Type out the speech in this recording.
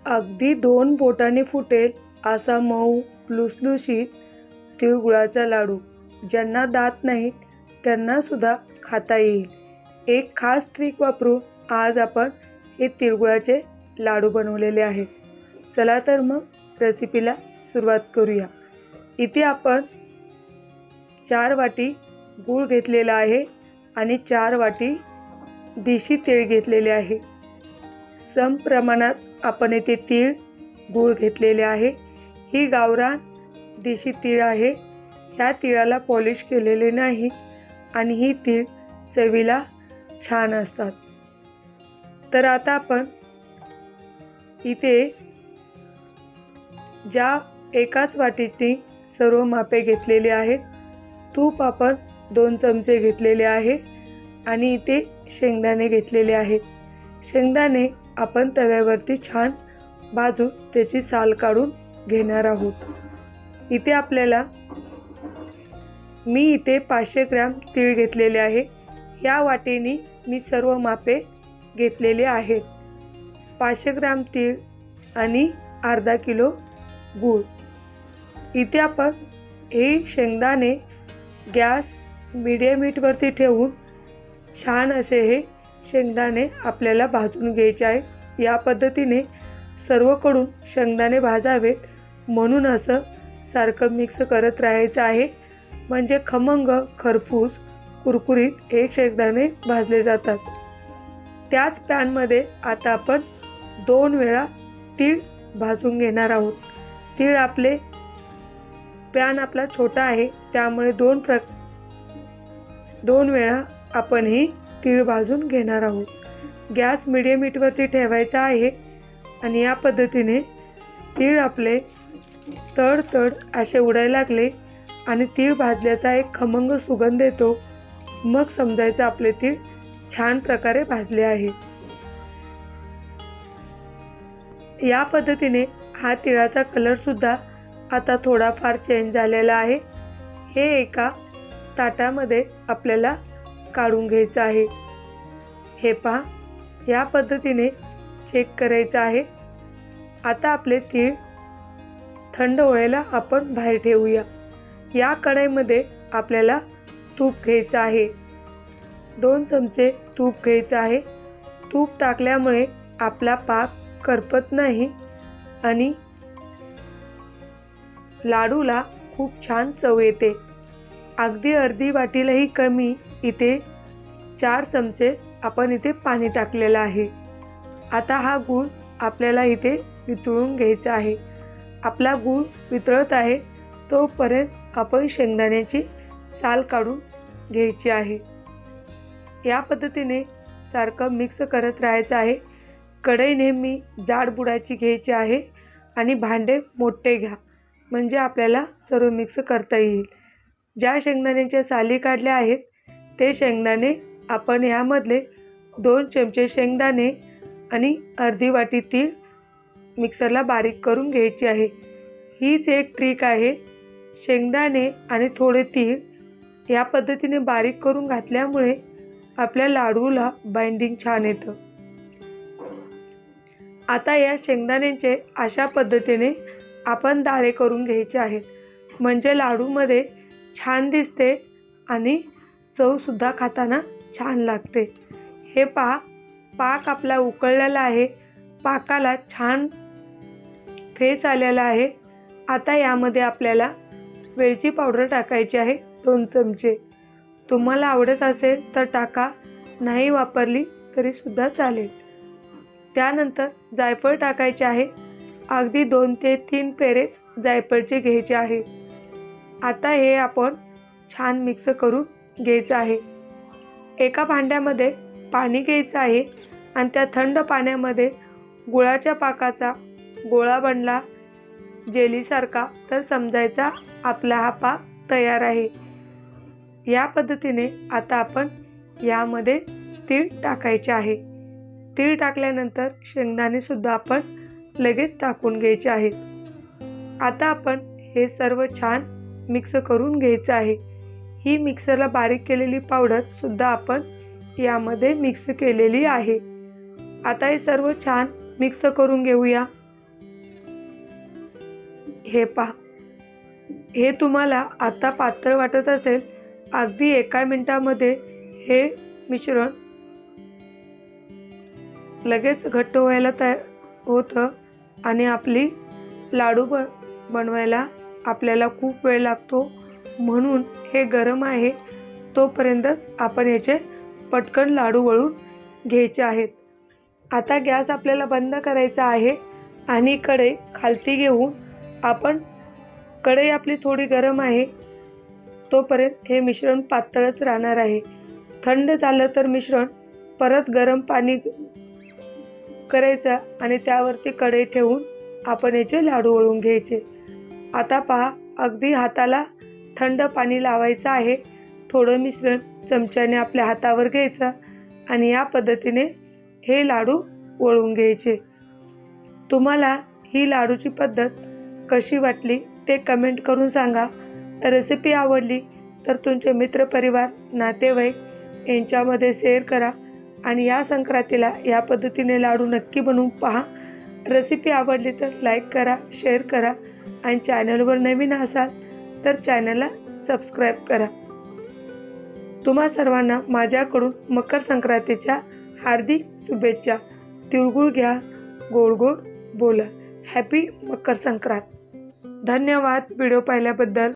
अगदी 2 बोटांनी फुटेल असा मऊ लुसलुशीत तिळगुळाचा लाडू ज्यांना दात नाहीत त्यांना सुद्धा खाता येईल. एक खास ट्रिक वापरून आज आपण हे तिळगुळाचे लाडू बनवलेले आहेत. चला तर मग रेसिपीला सुरुवात करूया. इथे आपण 4 वाटी गूळ घेतलेला आहे आणि 4 वाटी देशी तीळ घेतलेले आहे. सम प्रमाणात आपण येथे तीळ गूळ घेतलेले आहे. ही गावरान देशी तीळ आहे. ह्या तिळाला पॉलिश केलेले नाही आणि ही तीळ चवीला छान असतात. तर आता आपण इथे ज्या एकाच वाटीची सर्व मापे घेतलेली आहेत. तूप आपण 2 चमचे घेतलेले आहे आणि इथे शेंगदाणे घेतलेले आहेत. शेंगदाणे आपण तव्यावरती छान भाजून त्याची साल काढून घेणार आहोत. इथे आपल्याला मी इथे 500 ग्रॅम तीळ घेतलेले आहे. या वाटीने मी सर्व मापे घेतलेले आहेत. 500 ग्रॅम तीळ आणि अर्धा किलो गूळ. इथे आपण हे शेंगदाणे गॅस मीडियम हीटवरती ठेवून छान असे हे शेंगदाणे आपल्याला भाजून घ्यायचे आहेत. या पद्धतीने सर्वकडून शेंगदाणे भाजावेत म्हणून असं सारखं मिक्स करत राहायचं आहे. म्हणजे खमंग खरपूस कुरकुरीत हे शेंगदाणे भाजले जातात. त्याच पॅनमध्ये आता आपण 2 वेळा तीळ भाजून घेणार आहोत. तीळ आपले पॅन आपला छोटा आहे त्यामुळे 2 वेळा आपण ही तीळ भाजून घेणार आहोत. गॅस मीडियम हीटवरती ठेवायचा आहे आणि या पद्धतीने तीळ आपले तडतड असे उडायला लागले आणि तीळ भाजल्याचा एक खमंग सुगंध येतो. मग समजायचं आपले तीळ छान प्रकारे भाजले आहे. या पद्धतीने हा तिळाचा कलर सुद्धा आता थोडाफार चेंज झालेला आहे. हे एका ताटामध्ये आपल्याला काढून घ्यायचं आहे. हे पहा, या पद्धतीने चेक करायचं आहे. आता आपले तीळ थंड व्हायला आपण बाहेर ठेवूया. या कढईमध्ये आपल्याला तूप घ्यायचं आहे. 2 चमचे तूप घ्यायचं आहे. तूप टाकल्यामुळे आपला पाक करपत नाही आणि लाडूला खूप छान चव येते. अगदी अर्धी वाटीलाही कमी इथे 4 चमचे आपण इथे पाणी टाकलेलं आहे. आता हा गूळ आपल्याला इथे वितळून घ्यायचा आहे. आपला गूळ वितळत आहे तोपर्यंत आपण शेंगदाण्याची साल काढून घ्यायची आहे. या पद्धतीने सारखं मिक्स करत राहायचं आहे. कढई नेहमी जाड बुडाची घ्यायची आहे आणि भांडे मोठे घ्या म्हणजे आपल्याला सर्व मिक्स करता येईल. ज्या शेंगदाण्याच्या साली काढल्या आहेत ते शेंगदाणे आपण यामधले 2 चमचे शेंगदाणे आणि अर्धी वाटी तीळ मिक्सरला बारीक करून घ्यायची आहे. हीच एक ट्रिक आहे. शेंगदाणे आणि थोडे तीळ या पद्धतीने बारीक करून घातल्यामुळे आपल्या लाडूला बाइंडिंग छान येतं. आता या शेंगदाण्यांचे अशा पद्धतीने आपण दाणे करून घ्यायचे आहेत म्हणजे लाडूमध्ये छान दिसते आणि चवसुद्धा खाताना छान लागते. हे पहा, पाक आपला उकळलेला आहे. पाकाला छान फेस आलेला आहे. आता यामध्ये आपल्याला वेलची पावडर टाकायची आहे 2 चमचे. तुम्हाला आवडत असेल तर टाका, नाही वापरली तरीसुद्धा चालेल. त्यानंतर जायफळ टाकायचे आहे. अगदी 2 ते 3 पेरेच जायफळचे घ्यायचे आहे. आता हे आपण छान मिक्स करून घ्यायचं आहे. एका भांड्यामध्ये पाणी घ्यायचं आहे आणि त्या थंड पाण्यामध्ये गुळाच्या पाकाचा गोळा बनला जेलीसारखा तर समजायचा आपला हा पाक तयार आहे. या पद्धतीने आता आपण यामध्ये तीळ टाकायचे आहे. तीळ टाकल्यानंतर शेंगदाणे सुद्धा आपण लगेच टाकून घ्यायचे आहेत. आता आपण हे सर्व छान मिक्स करून घ्यायचं आहे. ही मिक्सरला बारीक केलेली पावडर सुद्धा आपण यामध्ये मिक्स केलेली आहे. आता हे सर्व छान मिक्स करून घेऊया. हे पहा. हे तुम्हाला आता पातळ वाटत असेल, अगदी एका मिनिटामध्ये हे मिश्रण लगेच घट्ट व्हायला तयार होतं आणि आपली लाडू बनवायला आपल्याला खूप वेळ लागतो. म्हणून हे गरम आहे तोपर्यंतच आपण याचे पटकन लाडू वळून घ्यायचे आहेत. आता गॅस आपल्याला बंद करायचा आहे आणि कढई खालती घेऊन आपण कढई आपली थोडी गरम आहे तोपर्यंत हे मिश्रण पातळच राहणार आहे. थंड झालं तर मिश्रण परत गरम पाणी करायचं आणि त्यावरती कढई ठेवून आपण याचे लाडू वळून घ्यायचे. आता पहा, अगदी हाताला थंड पाणी लावायचं आहे. थोडं मिश्रण चमच्याने आपल्या हातावर घ्यायचं आणि या पद्धतीने हे लाडू वळून घ्यायचे. तुम्हाला ही लाडूची पद्धत कशी वाटली ते कमेंट करून सांगा. रेसिपी आवडली तर तुमचे मित्रपरिवार, नातेवाईक यांच्यामध्ये शेअर करा आणि या संक्रांतीला या पद्धतीने लाडू नक्की बनवून पहा. रेसिपी आवडली तर लाईक करा, शेअर करा आणि चॅनलवर नवीन असाल तर चॅनलला सबस्क्राईब करा. तुम्हा सर्वांना माझ्याकडून मकर संक्रांतीच्या हार्दिक शुभेच्छा. तिळगुळ घ्या, गोड गोड बोला. हॅपी मकर संक्रांत. धन्यवाद व्हिडिओ पाहिल्याबद्दल.